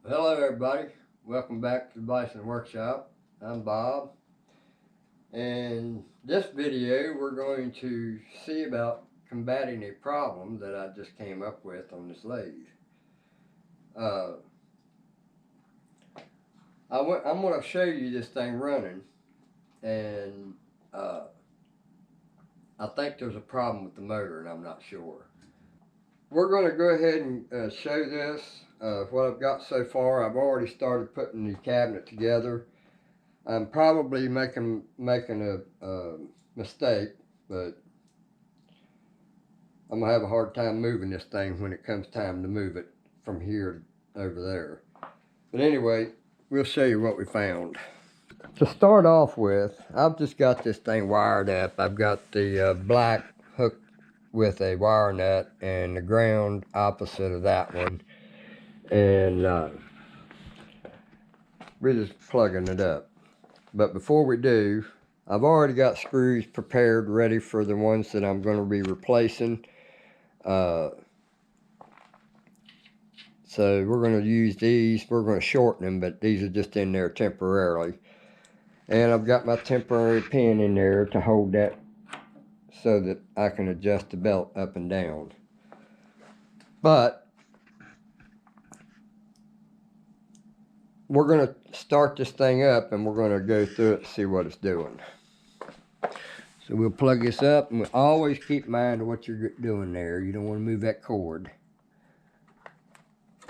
Hello everybody, welcome back to the Bison Workshop. I'm Bob, and this video we're going to see about combating a problem that I just came up with on this lathe. I'm going to show you this thing running, and I think there's a problem with the motor and I'm not sure. We're going to go ahead and show this, what I've got so far. I've already started putting the cabinet together. I'm probably making a mistake, but I'm gonna have a hard time moving this thing when it comes time to move it from here to over there. But anyway, we'll show you what we found. To start off with, I've just got this thing wired up. I've got the black hook with a wire nut and the ground opposite of that one, and we're just plugging it up. But before we do, I've already got screws prepared, ready for the ones that I'm going to be replacing. So we're going to use these. We're going to shorten them, but these are just in there temporarily. And I've got my temporary pin in there to hold that so that I can adjust the belt up and down. But we're going to start this thing up and we're going to go through it and see what it's doing. So we'll plug this up, and we'll always keep in mind of what you're doing there. You don't want to move that cord.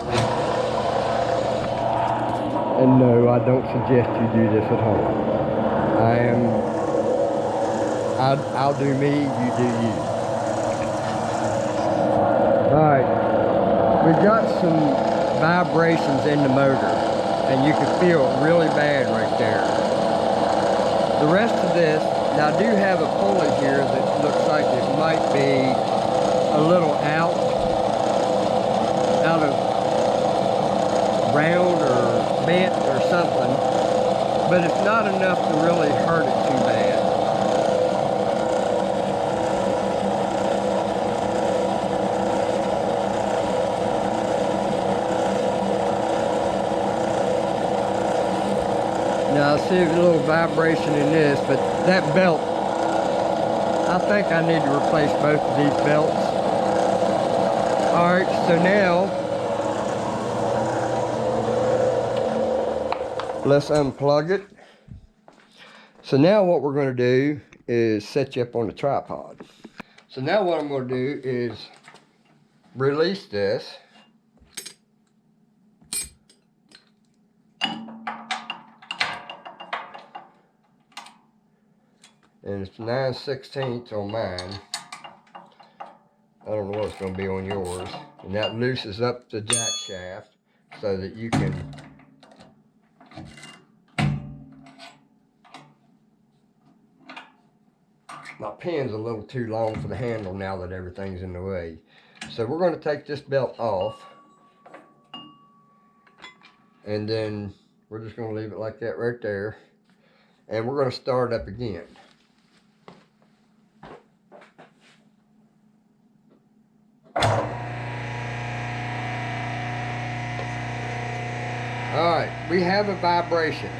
And no, I don't suggest you do this at home. I'll do me, you do you. Alright, we've got some vibrations in the motor, and you can feel it really bad right there. The rest of this, now I do have a pulley here that looks like it might be a little out of round or bent or something, but it's not enough to really hurt it too bad. Now I see a little vibration in this, but that belt, I think I need to replace both of these belts. Alright, so now let's unplug it. So now what we're going to do is set you up on the tripod. So now what I'm going to do is release this. And it's 9/16 on mine. I don't know what it's going to be on yours. And that loosens up the jack shaft so that you can my pin's a little too long for the handle now that everything's in the way. So we're going to take this belt off, and then we're just going to leave it like that right there, and we're going to start it up again. Alright, we have a vibration,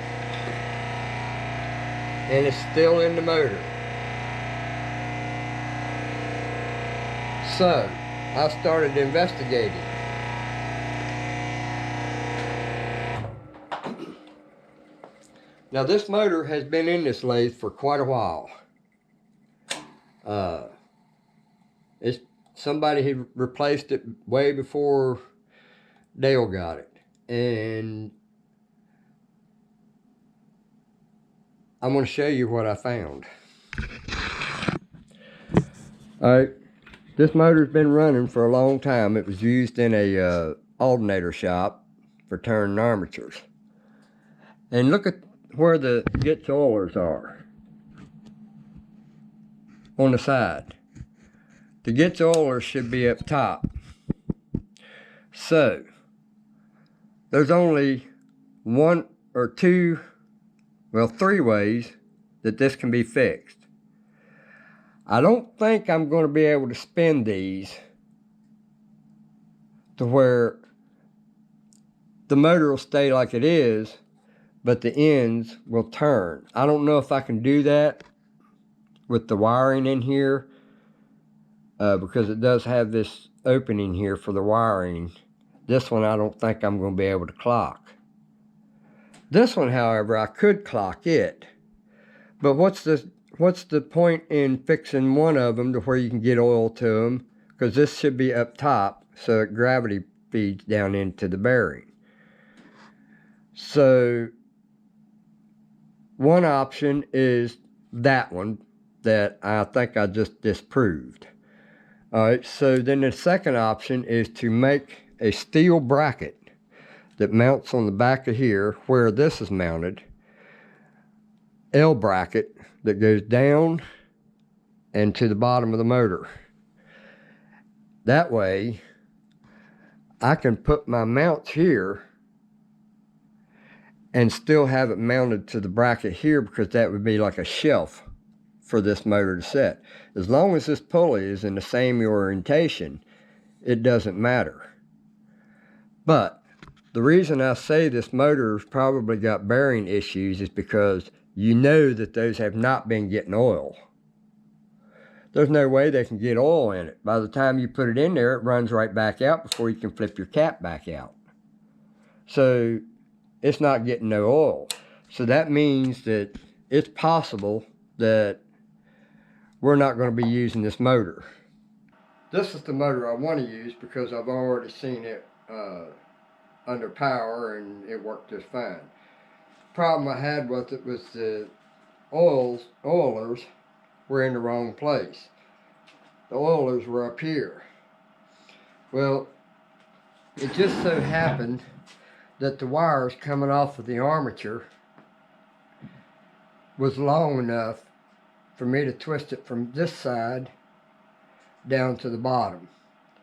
and it's still in the motor. So I started investigating. Now this motor has been in this lathe for quite a while. It's somebody had replaced it way before Dale got it. And I'm going to show you what I found. Alright, this motor's been running for a long time. It was used in a alternator shop for turning armatures. And look at where the Gitz oilers are on the side. The Gitz oilers should be up top. So there's only one or two, well, three ways that this can be fixed. I don't think I'm going to be able to spin these to where the motor will stay like it is, but the ends will turn. I don't know if I can do that with the wiring in here, because it does have this opening here for the wiring. This one I don't think I'm going to be able to clock. This one, however, I could clock it. But what's the point in fixing one of them to where you can get oil to them? Because this should be up top so that gravity feeds down into the bearing. So one option is that one that I think I just disproved. Alright, so then the second option is to make a steel bracket that mounts on the back of here where this is mounted. L bracket that goes down and to the bottom of the motor. That way I can put my mounts here and still have it mounted to the bracket here, because that would be like a shelf for this motor to set. As long as this pulley is in the same orientation, it doesn't matter. But the reason I say this motor's probably got bearing issues is because you know that those have not been getting oil. There's no way they can get oil in it. By the time you put it in there, it runs right back out before you can flip your cap back out. So it's not getting no oil. So that means that it's possible that we're not going to be using this motor. This is the motor I want to use because I've already seen it under power and it worked just fine. Problem I had with it was the oilers were in the wrong place. The oilers were up here. Well, it just so happened that the wires coming off of the armature was long enough for me to twist it from this side down to the bottom,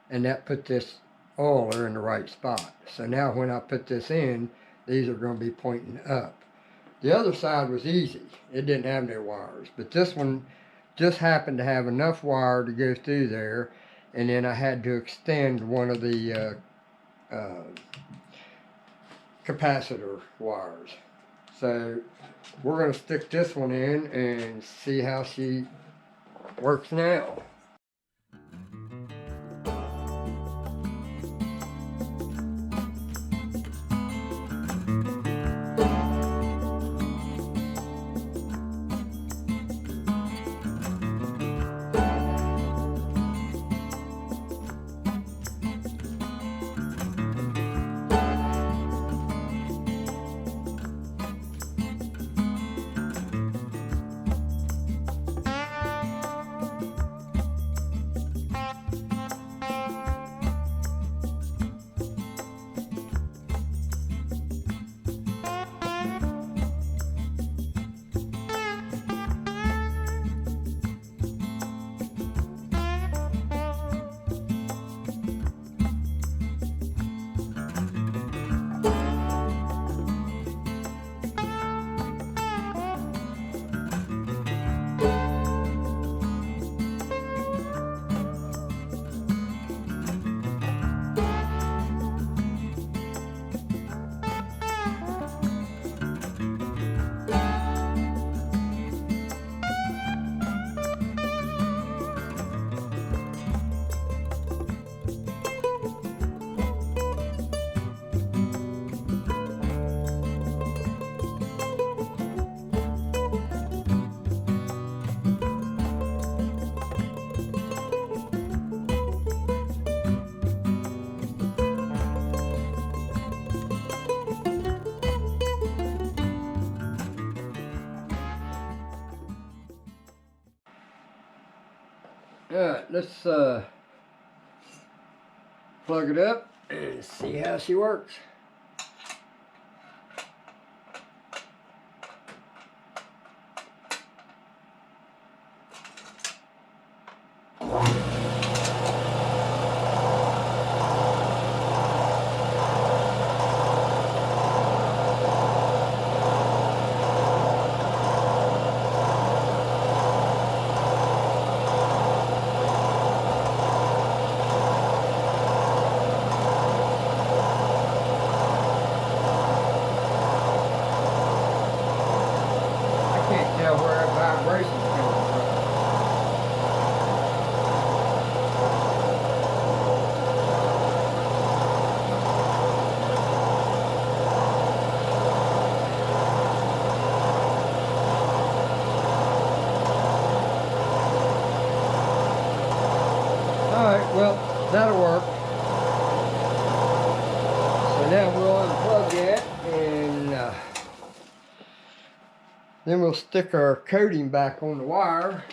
and that put this oiler in the right spot. So now when I put this in, these are going to be pointing up. The other side was easy. It didn't have no wires, but this one just happened to have enough wire to go through there, and then I had to extend one of the capacitor wires. So we're going to stick this one in and see how she works now. Alright, let's plug it up and see how she works. now we'll unplug that, and then we'll stick our coating back on the wire.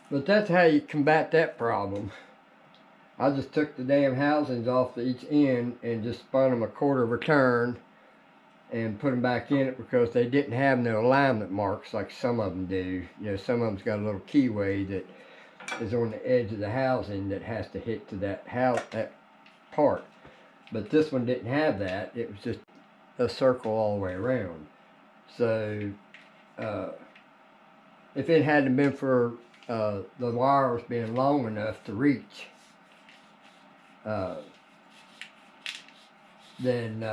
But that's how you combat that problem. I just took the damn housings off each end and just spun them a quarter of a turn and put them back in it, because they didn't have no alignment marks like some of them do. You know, some of them's got a little keyway that is on the edge of the housing that has to hit to that part. But this one didn't have that. It was just a circle all the way around. So if it hadn't been for the wires being long enough to reach, then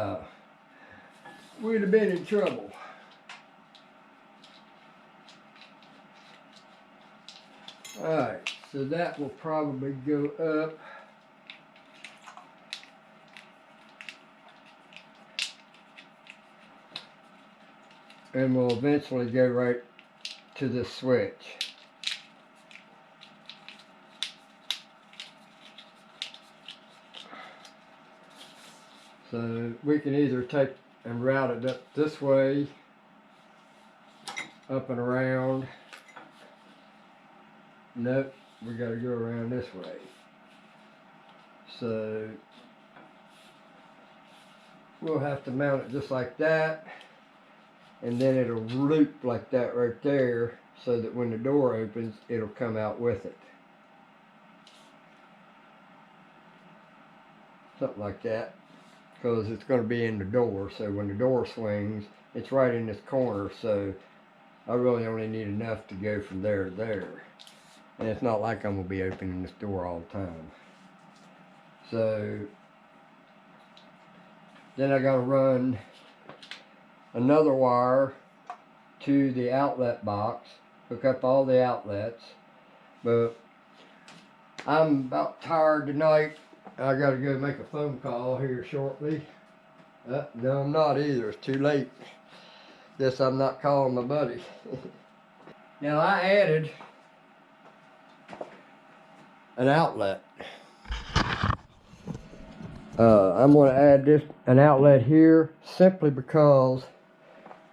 we'd have been in trouble. Alright, so that will probably go up. And we'll eventually go right to the switch. So we can either take and route it up this way, up and around. Nope, we got to go around this way. So we'll have to mount it just like that, and then it'll loop like that right there, so that when the door opens, it'll come out with it. Something like that, because it's going to be in the door, so when the door swings, it's right in this corner, so I really only need enough to go from there to there. And it's not like I'm going to be opening this door all the time. So then I got to run another wire to the outlet box, hook up all the outlets. But I'm about tired tonight. I got to go make a phone call here shortly. No, I'm not either. It's too late. Guess I'm not calling my buddy. Now I added an outlet. I'm going to add an outlet here simply because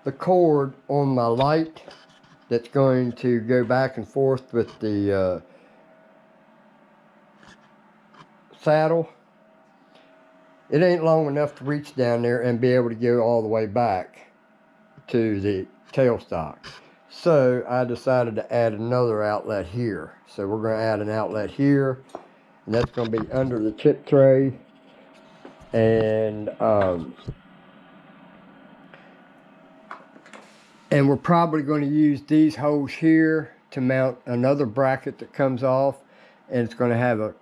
the cord on my light that's going to go back and forth with the saddle, it ain't long enough to reach down there and be able to go all the way back to the tailstock. So I decided to add another outlet here. So we're going to add an outlet here, and that's going to be under the chip tray. And we're probably going to use these holes here to mount another bracket that comes off, and it's going to have a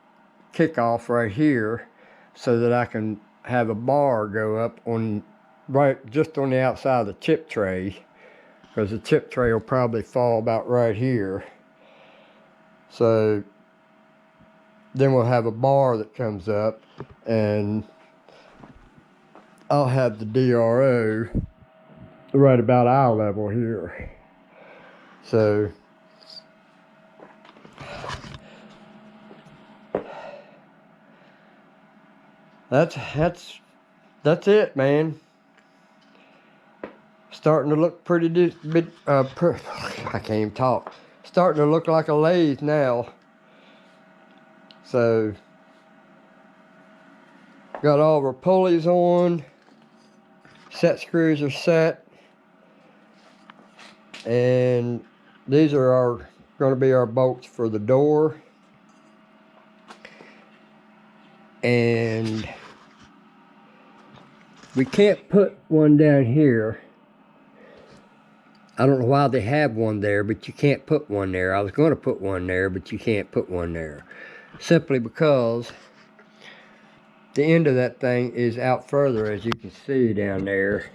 kickoff right here, so that I can have a bar go up on just on the outside of the chip tray, because the chip tray will probably fall about right here. So then we'll have a bar that comes up, and I'll have the DRO right about eye level here. So that's it, man. Starting to look pretty I can't even talk. Starting to look like a lathe now. So got all of our pulleys on. Set screws are set. And these are going to be our bolts for the door. And we can't put one down here. I don't know why they have one there, but you can't put one there. I was going to put one there, but you can't put one there. Simply because the end of that thing is out further, as you can see down there.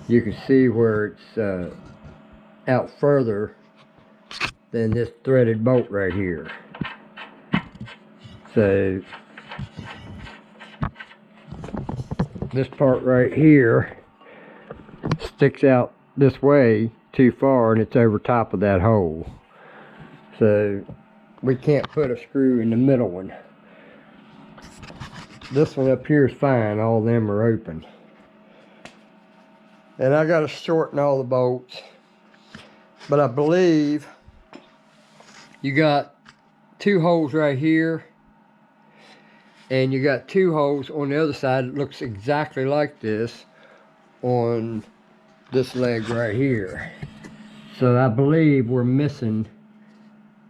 You can see where it's out further than this threaded bolt right here. So this part right here sticks out this way too far and it's over top of that hole. So we can't put a screw in the middle one. This one up here is fine, all of them are open. And I gotta shorten all the bolts. But I believe you got 2 holes right here, and you got 2 holes on the other side that looks exactly like this on this leg right here. So I believe we're missing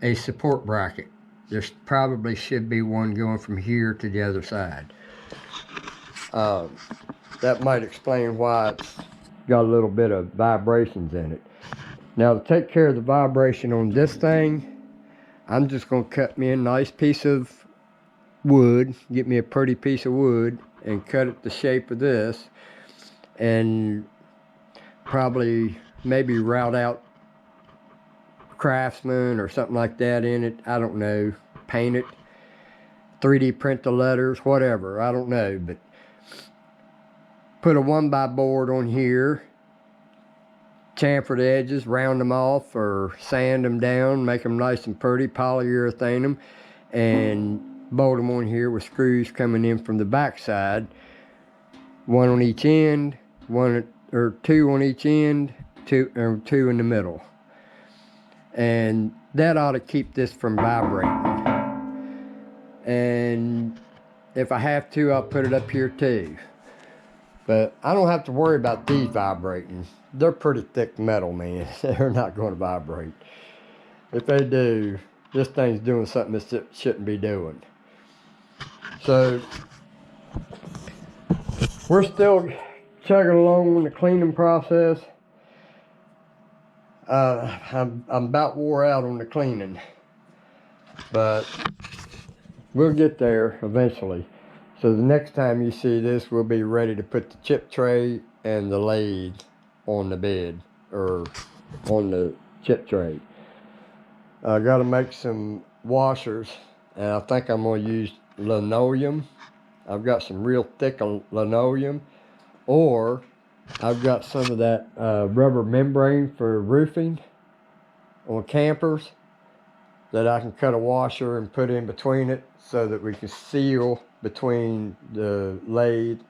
a support bracket. There probably should be one going from here to the other side. That might explain why it's got a little bit of vibrations in it. Now, to take care of the vibration on this thing, I'm just going to cut me a nice piece of wood, get me a pretty piece of wood, and cut it the shape of this, and probably maybe route out Craftsman or something like that in it. I don't know. Paint it, 3D print the letters, whatever. I don't know, but put a 1x board on here, chamfer the edges, round them off, or sand them down, make them nice and pretty, polyurethane them, and bolt them on here with screws coming in from the back side, 1 on each end, 1 or 2 on each end, 2 in the middle. And that ought to keep this from vibrating. And if I have to, I'll put it up here too. But I don't have to worry about these vibrating. They're pretty thick metal, man. They're not going to vibrate. If they do, this thing's doing something it shouldn't be doing. So we're still chugging along in the cleaning process. I'm about wore out on the cleaning, but we'll get there eventually. So the next time you see this, we'll be ready to put the chip tray and the lathe on the bed, or on the chip tray. I got to make some washers, and I think I'm going to use linoleum. I've got some real thick linoleum, or I've got some of that rubber membrane for roofing on campers that I can cut a washer and put in between it so that we can seal between the lathe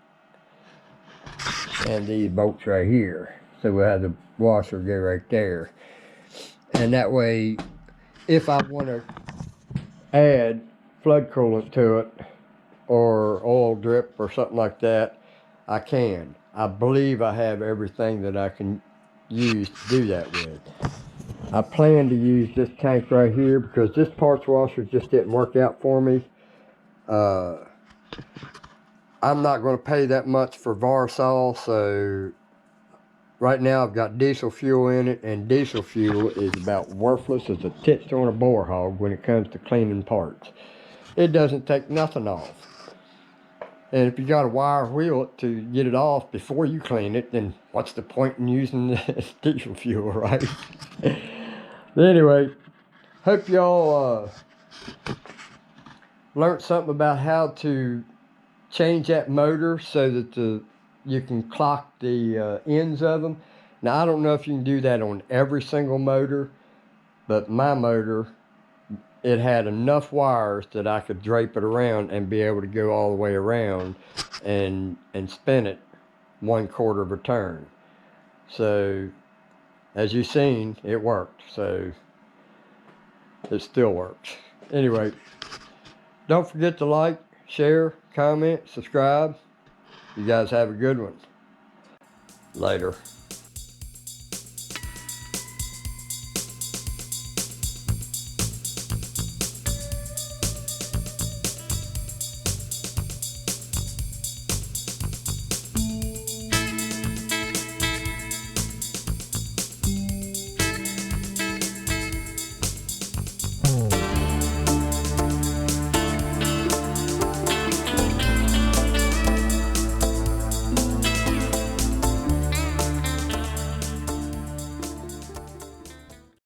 and these bolts right here. So we'll have the washer go right there. And that way, if I want to add flood coolant to it or oil drip or something like that, I can. I believe I have everything that I can use to do that with. I plan to use this tank right here because this parts washer just didn't work out for me. I'm not going to pay that much for Varsol, so right now I've got diesel fuel in it, and diesel fuel is about worthless as a titch on a boar hog when it comes to cleaning parts. It doesn't take nothing off. And if you got to wire wheel it to get it off before you clean it, then what's the point in using the diesel fuel, right? But anyway, hope y'all learned something about how to change that motor so that you can clock the ends of them. Now, I don't know if you can do that on every single motor, but my motor, it had enough wires that I could drape it around and be able to go all the way around and spin it 1/4 of a turn. So, as you've seen, it worked. So, it still works. Anyway, don't forget to like, share, comment, subscribe. You guys have a good one. Later.